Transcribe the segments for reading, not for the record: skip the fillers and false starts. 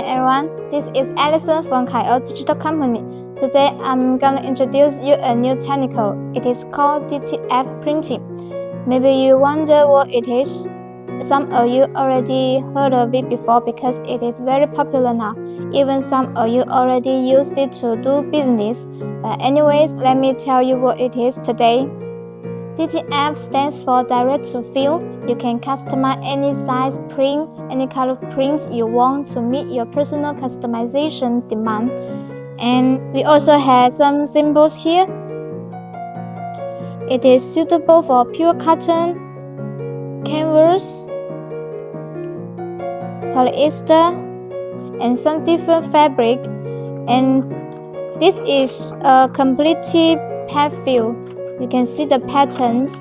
everyone, this is Alison from KAIOU Digital Company. Today I'm gonna introduce you a new technique. It is called DTF printing. Maybe you wonder what it is. Some of you already heard of it before because it is very popular now. Even some of you already used it to do business. But anyways, let me tell you what it is today. DTF stands for Direct to Fill. You can customize any size print, any color print you want to meet your personal customization demand. And we also have some symbols here. It is suitable for pure cotton, canvas, polyester, and some different fabric. And this is a completely pad fill. You can see the patterns.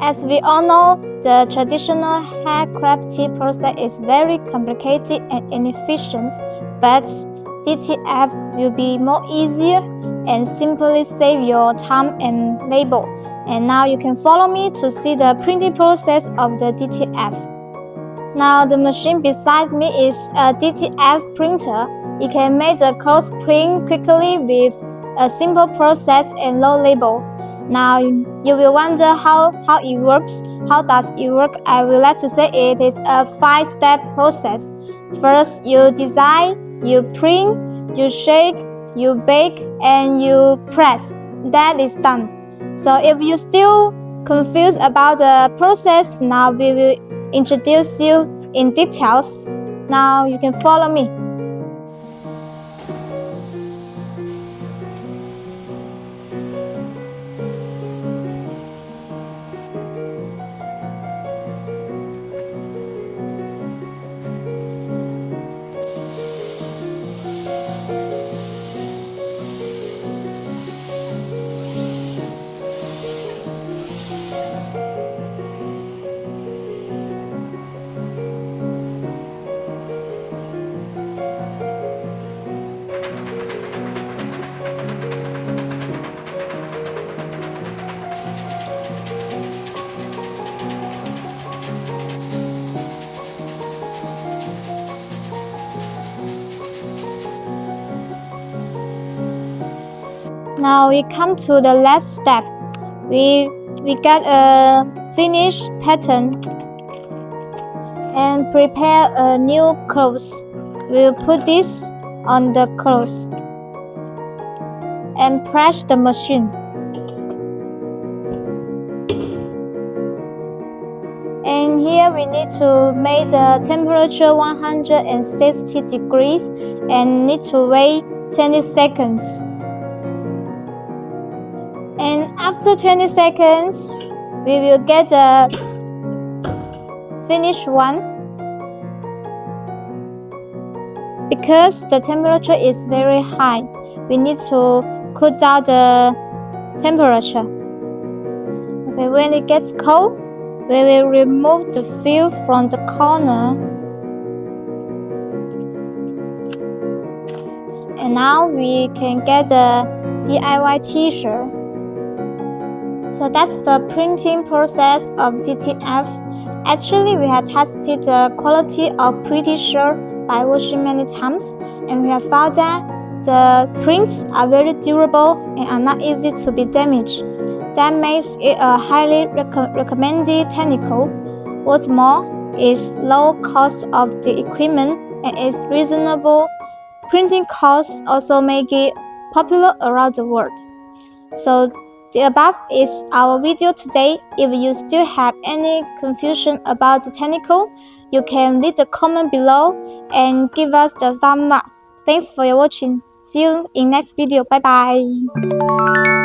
As we all know, the traditional handcrafting process is very complicated and inefficient, but DTF will be more easier and simply save your time and labor. And now you can follow me to see the printing process of the DTF. Now the machine beside me is a DTF printer. You can make the clothes print quickly with a simple process and low labor. Now you will wonder how it works. How does it work? I would like to say it is a 5-step process. First, you design, you print, you shake, you bake, and you press. That is done. So if you're still confused about the process, now we will introduce you in details. Now you can follow me. Now we come to the last step. We get a finished pattern and prepare a new clothes. We'll put this on the clothes and press the machine. And here we need to make the temperature 160 degrees and need to wait 20 seconds. And after 20 seconds, we will get the finished one. Because the temperature is very high, we need to cool down the temperature. Okay, when it gets cold, we will remove the fill from the corner. And now we can get the DIY t-shirt. So that's the printing process of DTF. Actually, we have tested the quality of pretty shirt by washing many times, and we have found that the prints are very durable and are not easy to be damaged. That makes it a highly recommended technique. What's more, its low cost of the equipment and its reasonable printing costs also make it popular around the world. So the above is our video today. If you still have any confusion about the technique, you can leave a comment below and give us the thumbs up. Thanks for your watching. See you in next video. Bye bye.